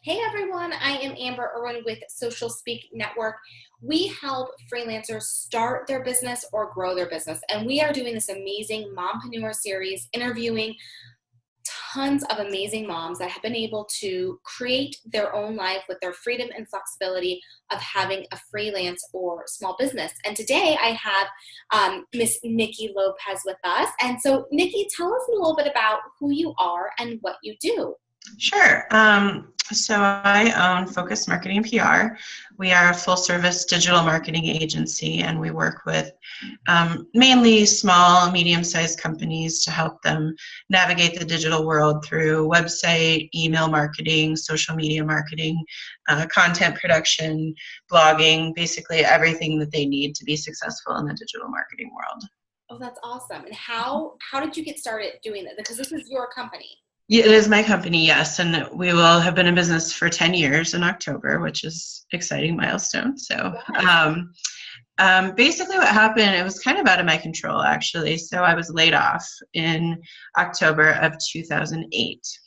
Hey everyone, I am Amber Irwin with Social Speak Network. We help freelancers start their business or grow their business. And we are doing this amazing Mompreneur series, interviewing tons of amazing moms that have been able to create their own life with their freedom and flexibility of having a freelance or small business. And today I have Miss Niki Lopez with us. And so Niki, tell us a little bit about who you are and what you do. Sure. So I own Focus Marketing PR. We are a full-service digital marketing agency, and we work with mainly small, medium-sized companies to help them navigate the digital world through website, email marketing, social media marketing, content production, blogging, basically everything that they need to be successful in the digital marketing world. Oh, that's awesome. And how did you get started doing that? Because this is your company. Yeah, it is my company, yes, and we will have been in business for 10 years in October, which is an exciting milestone. So basically what happened, it was kind of out of my control, actually. So I was laid off in October of 2008.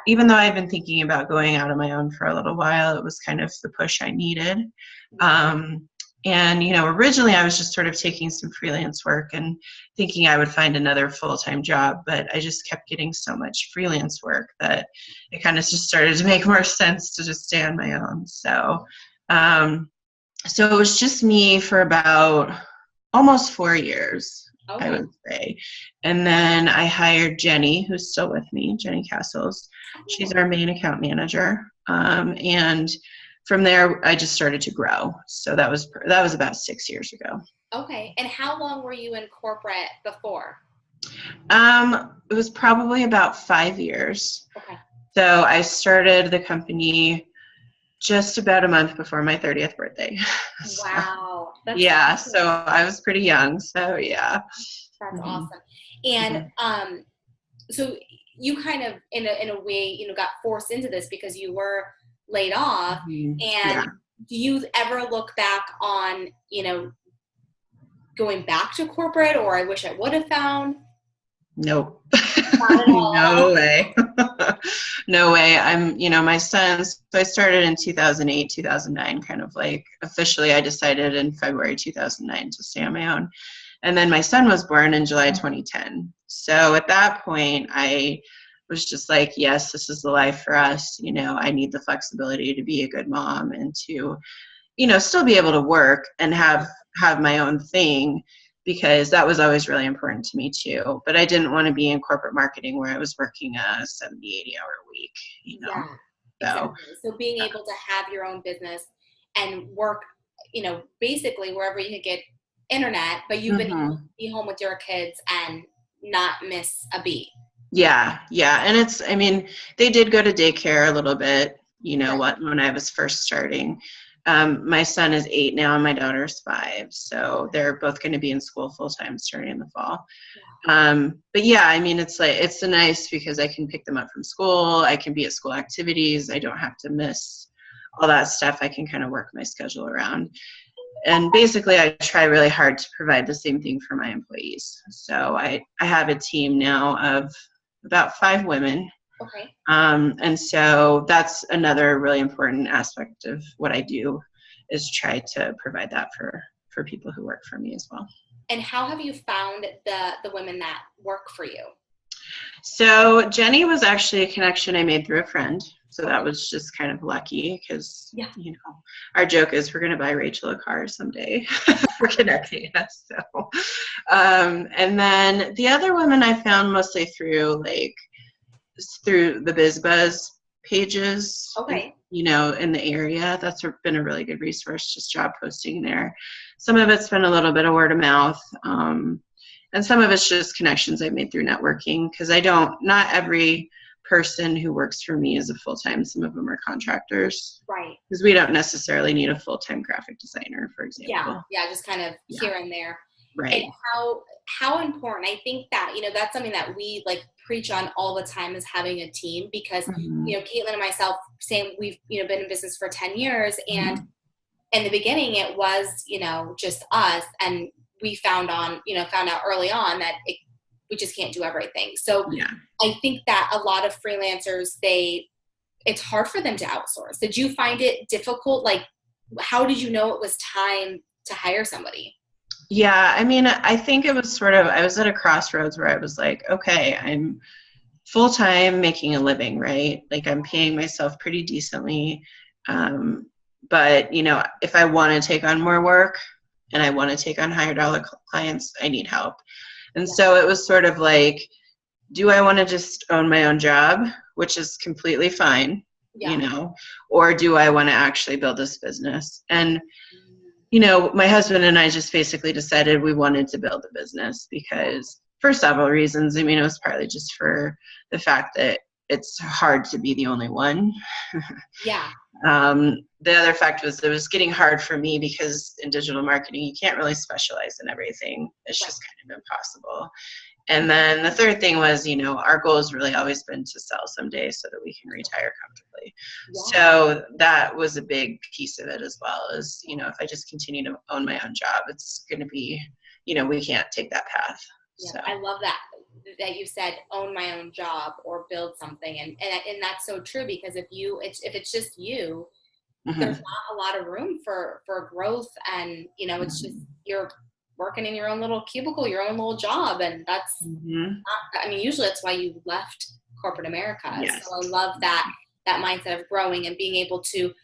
Even though I've been thinking about going out on my own for a little while, it was kind of the push I needed. Originally I was just sort of taking some freelance work and thinking I would find another full-time job, but I just kept getting so much freelance work that it kind of just started to make more sense to just stay on my own. So it was just me for about almost 4 years, okay, I would say. And then I hired Jenny, who's still with me, Jenny Castles. She's our main account manager. And from there, I just started to grow. So that was about 6 years ago. Okay. And how long were you in corporate before? It was probably about 5 years. Okay. So I started the company just about a month before my 30th birthday. Wow. That's awesome. So I was pretty young. So yeah. That's awesome. And so you kind of in a way, got forced into this because you were laid off. And do you ever look back on, going back to corporate, or I wish I would have found? Nope. Not at all. No way. No way. My sons, so I started in 2008, 2009, kind of like officially I decided in February 2009 to stay on my own. And then my son was born in July 2010. So at that point, I was just like, yes, this is the life for us. I need the flexibility to be a good mom and to, still be able to work and have my own thing, because that was always really important to me too. But I didn't want to be in corporate marketing where I was working a 70, 80-hour week, Yeah, exactly. So being able to have your own business and work, basically wherever you could get internet, but you've been able to be home with your kids and not miss a beat. Yeah. And they did go to daycare a little bit, when I was first starting. My son is 8 now and my daughter's 5. So they're both going to be in school full time starting in the fall. But yeah, it's nice because I can pick them up from school. I can be at school activities. I don't have to miss all that stuff. I can kind of work my schedule around. And basically I try really hard to provide the same thing for my employees. So I have a team now of about 5 women. Okay. And so that's another really important aspect of what I do, is try to provide that for people who work for me as well. And how have you found the women that work for you? So Jenny was actually a connection I made through a friend. So that was just kind of lucky because, our joke is we're going to buy Rachel a car someday for connecting us. So, and then the other women I found mostly through the BizBuzz pages, okay, in the area. That's been a really good resource, just job posting there. Some of it's been a little bit of word of mouth, and some of it's just connections I've made through networking, because not every person who works for me is a full-time. Some of them are contractors. Right. Because we don't necessarily need a full-time graphic designer, for example. Yeah, just kind of here and there. Right. And how important, I think that, that's something that we preach on all the time, is having a team, because, Caitlin and myself, we've, been in business for 10 years, and in the beginning it was, just us, and we found out early on that we just can't do everything. So I think that a lot of freelancers, they it's hard for them to outsource. Did you find it difficult? Like, how did you know it was time to hire somebody? Yeah, I mean, I think it was sort of, I was at a crossroads where I was like, okay, I'm full-time making a living, right? Like I'm paying myself pretty decently. But, you know, if I want to take on more work and I want to take on higher dollar clients, I need help. And so it was sort of like, do I want to just own my own job, which is completely fine, you know, or do I want to actually build this business? And, you know, my husband and I just basically decided we wanted to build a business because for several reasons. I mean, it was partly just for the fact that it's hard to be the only one. The other fact was it was getting hard for me because in digital marketing, you can't really specialize in everything. It's just kind of impossible. And then the third thing was, you know, our goal has really always been to sell someday so that we can retire comfortably. So that was a big piece of it as well as, you know, if I just continue to own my own job, it's going to be, you know, we can't take that path. So. I love that you said own my own job or build something. And that's so true because if it's just you, there's not a lot of room for growth. And, you know, it's just, you're working in your own little cubicle, your own little job. And that's, not, I mean, usually that's why you left corporate America. So I love that mindset of growing and being able to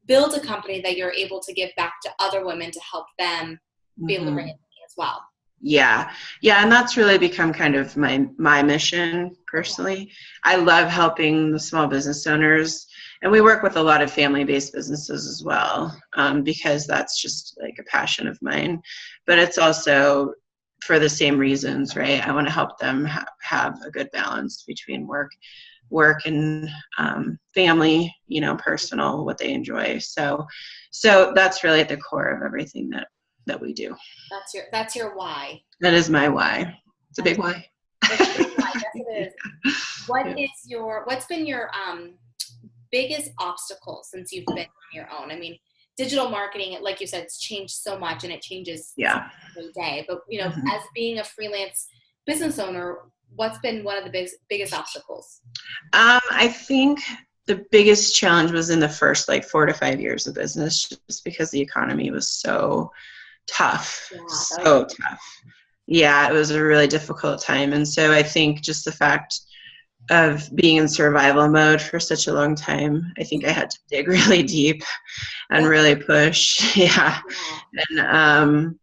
build a company that you're able to give back to other women to help them be able to bring in money as well. Yeah. And that's really become kind of my mission personally. I love helping the small business owners, and we work with a lot of family-based businesses as well, because that's just like a passion of mine, but it's also for the same reasons, right? I want to help them have a good balance between work and family, you know, personal, what they enjoy. So that's really at the core of everything that we do. That's your why. That is my why. It's a big why. It's a big why. Yes, it is. What's been your biggest obstacle since you've been on your own? I mean, digital marketing, like you said, it's changed so much and it changes every day. But, you know, as being a freelance business owner, what's been one of the biggest obstacles? I think the biggest challenge was in the first 4 to 5 years of business, just because the economy was so tough. Tough. Yeah, it was a really difficult time. And so I think just the fact of being in survival mode for such a long time, I think I had to dig really deep and really push. And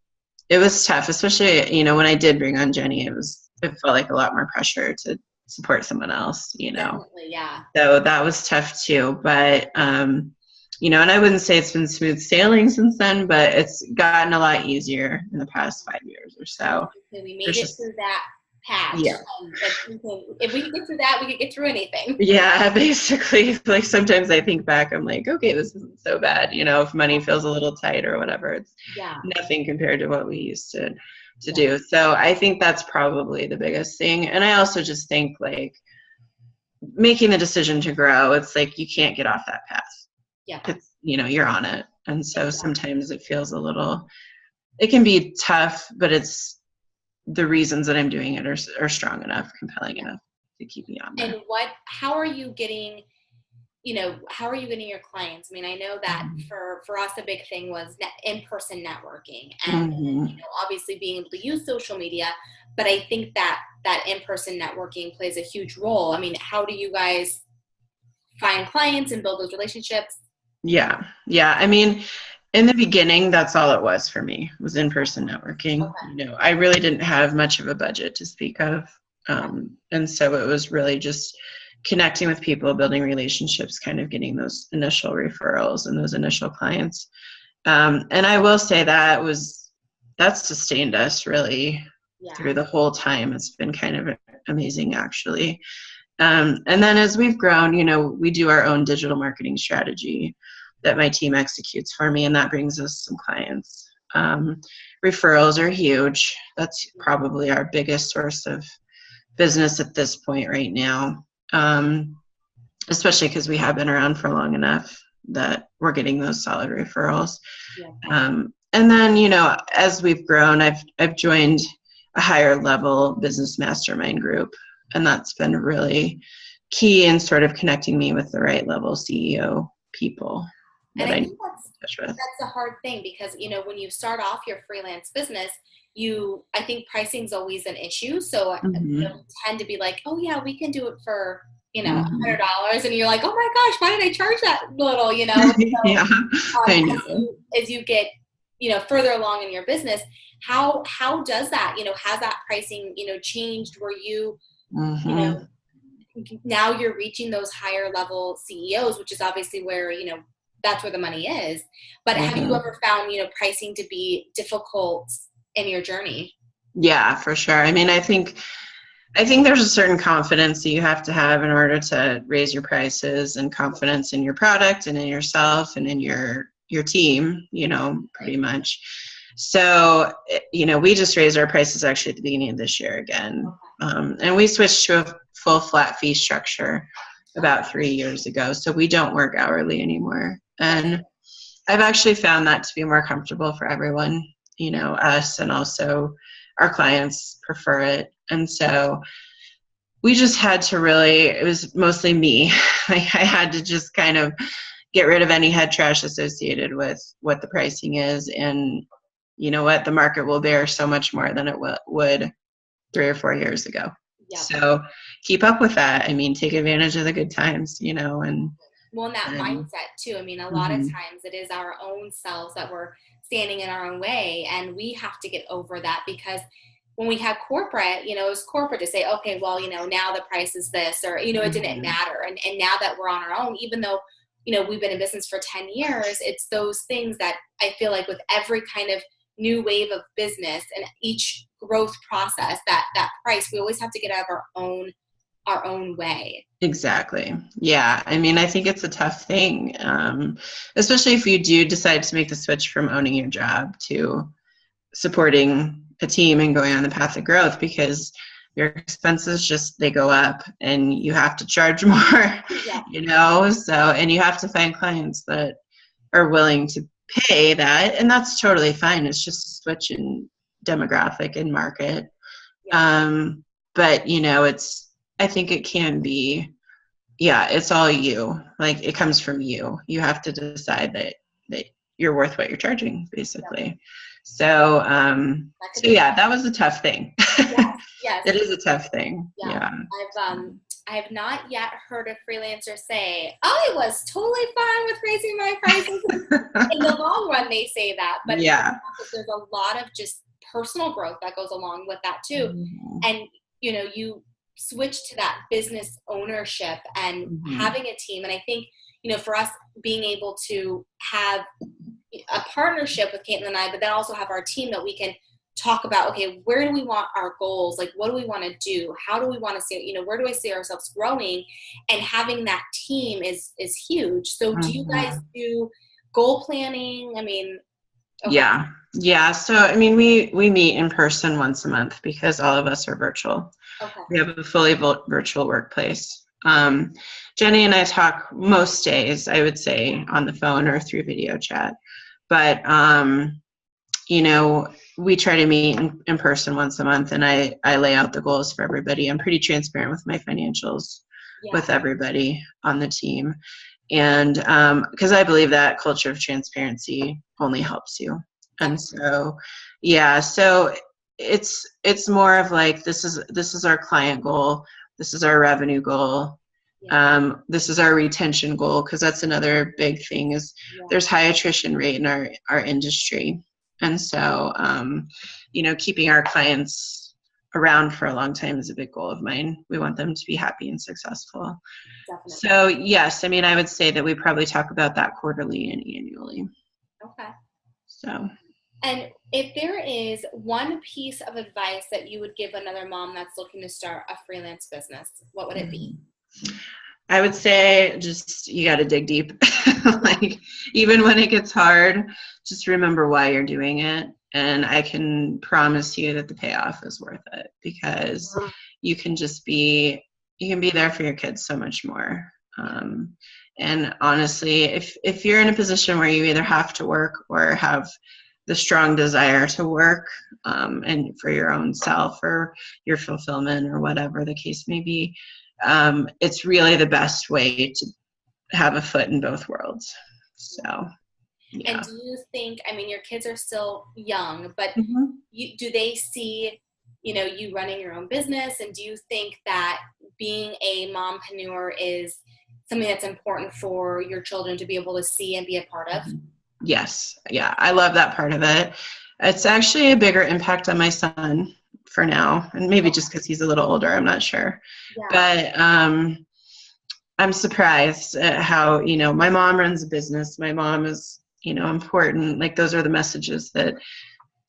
it was tough, especially, you know, when I did bring on Jenny, it felt like a lot more pressure to support someone else, you know. Definitely, so that was tough too, but you know, and I wouldn't say it's been smooth sailing since then, but it's gotten a lot easier in the past 5 years or so. We made it through that patch. If we can get through that, we can get through anything. Yeah, basically, sometimes I think back, I'm like, okay, this isn't so bad. You know, if money feels a little tight or whatever, it's nothing compared to what we used to do. So I think that's probably the biggest thing. And I also just think making the decision to grow, it's like you can't get off that path. It's, you know, you're on it. And so sometimes it feels it can be tough, but it's the reasons that I'm doing it are strong enough, compelling enough to keep me on there. And how are you getting your clients? I mean, I know that for us, a big thing was in-person networking and, you know, obviously being able to use social media, but I think that in-person networking plays a huge role. I mean, how do you guys find clients and build those relationships? Yeah. I mean, in the beginning, that's all it was for me, was in-person networking. You know, I really didn't have much of a budget to speak of. And so it was really just connecting with people, building relationships, kind of getting those initial referrals and those initial clients. And I will say that's sustained us really through the whole time. It's been kind of amazing, actually. And then as we've grown, you know, we do our own digital marketing strategy that my team executes for me, and that brings us some clients. Referrals are huge. That's probably our biggest source of business at this point right now, especially because we have been around for long enough that we're getting those solid referrals. And then, you know, as we've grown, I've joined a higher level business mastermind group, and that's been really key in sort of connecting me with the right level CEO people that And I I think need to touch with. that's a hard thing because, you know, when you start off your freelance business, I think pricing is always an issue. So Mm-hmm. you tend to be like, oh yeah, we can do it for, you know, Mm-hmm. $100. And you're like, oh my gosh, why did I charge that little, you know? So, Yeah, I know. as you get, you know, further along in your business, how does that, you know, has that pricing, you know, changed where you Mm-hmm. know, now you're reaching those higher level CEOs, which is obviously where, you know, that's where the money is. But have you Mm-hmm. ever found, you know, pricing to be difficult in your journey? Yeah, for sure. I mean, I think there's a certain confidence that you have to have in order to raise your prices, and confidence in your product and in yourself and in your team, you know, pretty much. So, you know, we just raised our prices actually at the beginning of this year again. And we switched to a full flat fee structure about 3 years ago. So we don't work hourly anymore. And I've actually found that to be more comfortable for everyone, you know, us and also our clients prefer it. And so we just had to really, it was mostly me. I had to just kind of get rid of any head trash associated with what the pricing is. And you know what? The market will bear so much more than it would 3 or 4 years ago. Yeah. So keep up with that. I mean, take advantage of the good times, you know, and well, and that mindset too. I mean, a lot of times it is our own selves that we're standing in our own way, and we have to get over that because when we had corporate, you know, it was corporate to say, okay, well, you know, now the price is this, or, you know, it didn't matter. And now that we're on our own, even though, you know, we've been in business for 10 years, it's those things that I feel like with every kind of new wave of business and each growth process, that price, we always have to get out of our own way. Exactly. Yeah. I mean, I think it's a tough thing, especially if you do decide to make the switch from owning your job to supporting a team and going on the path of growth, because your expenses just, they go up and you have to charge more, you know, so, and you have to find clients that are willing to pay that, and that's totally fine. It's just a switch in demographic and market. But you know, I think it can be, it's all you. Like, it comes from you. You have to decide that you're worth what you're charging, basically. So, that was a tough thing. Yes. It is a tough thing. Yeah. I have not yet heard a freelancer say, I was totally fine with raising my prices. In the long run, they say that, but there's a lot of just personal growth that goes along with that too. Mm-hmm. And, you know, you switch to that business ownership and having a team. And I think, you know, for us being able to have a partnership with Caitlin and I, but then also have our team that we can talk about, okay, where do we want our goals? Like, what do we want to do? How do we want to see, you know, where do I see ourselves growing? And having that team is huge. So do you guys do goal planning? I mean, Yeah. So, I mean, we meet in person once a month because all of us are virtual. Okay. We have a fully virtual workplace. Jenny and I talk most days, I would say, on the phone or through video chat. But, you know, we try to meet in person once a month, and I lay out the goals for everybody. I'm pretty transparent with my financials with everybody on the team. And because I believe that culture of transparency only helps you. And so, so it's more of like, this is our client goal. This is our revenue goal. This is our retention goal, because that's another big thing is there's high attrition rate in our industry. And so, you know, keeping our clients around for a long time is a big goal of mine. We want them to be happy and successful. Definitely. So, yes, I mean, I would say that we probably talk about that quarterly and annually. Okay. So. And if there is one piece of advice that you would give another mom that's looking to start a freelance business, what would it be? I would say just, you got to dig deep. Like, even when it gets hard, just remember why you're doing it. And I can promise you that the payoff is worth it, because you can be there for your kids so much more. And honestly, if you're in a position where you either have to work or have the strong desire to work, and for your own self or your fulfillment or whatever the case may be, it's really the best way to have a foot in both worlds. So, yeah. And do you think, I mean, your kids are still young, but do they see, you running your own business? And do you think that being a mompreneur is something that's important for your children to be able to see and be a part of? Yes. Yeah. I love that part of it. It's actually a bigger impact on my son for now. And maybe just because he's a little older, I'm not sure. Yeah. But I'm surprised at how, my mom runs a business. My mom is, important. Like those are the messages that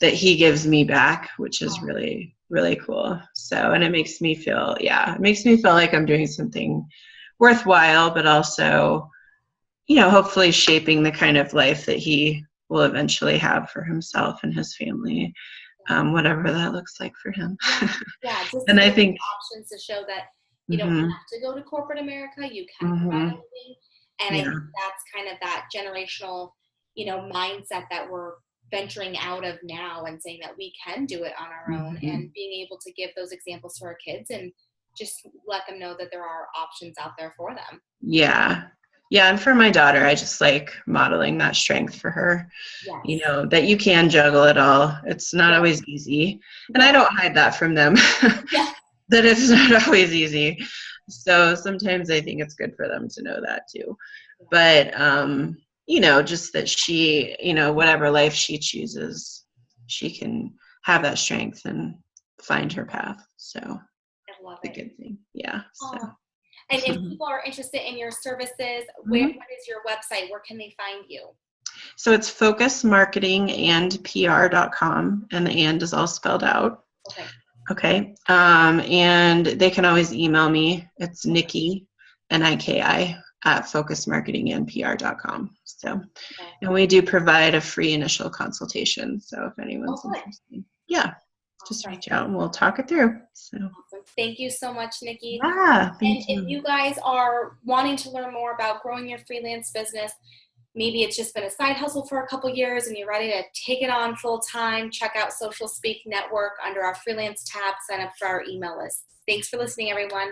he gives me back, which is really, really cool. So, and it makes me feel like I'm doing something worthwhile, but also, hopefully shaping the kind of life that he will eventually have for himself and his family, whatever that looks like for him. Yeah, just and I think options to show that you don't have to go to corporate America. You can provide a living, and I think that's kind of that generational, mindset that we're venturing out of now and saying that we can do it on our own, and being able to give those examples to our kids and just let them know that there are options out there for them. Yeah. Yeah. And for my daughter, I just like modeling that strength for her, that you can juggle it all. It's not always easy. And I don't hide that from them, that it's not always easy. So sometimes I think it's good for them to know that too. But, just that she, whatever life she chooses, she can have that strength and find her path. So I love it. A good thing. Yeah. So. And if people are interested in your services, what is your website? Where can they find you? So it's focusmarketingandpr.com, and the and is all spelled out. Okay. And they can always email me. It's Niki, Niki, at focusmarketingandpr.com. So, and we do provide a free initial consultation. So if anyone's interested, just reach out and we'll talk it through. So. Awesome. Thank you so much, Niki. Yeah, thank you. If you guys are wanting to learn more about growing your freelance business, maybe it's just been a side hustle for a couple years and you're ready to take it on full time, check out Social Speak Network under our freelance tab, sign up for our email list. Thanks for listening, everyone.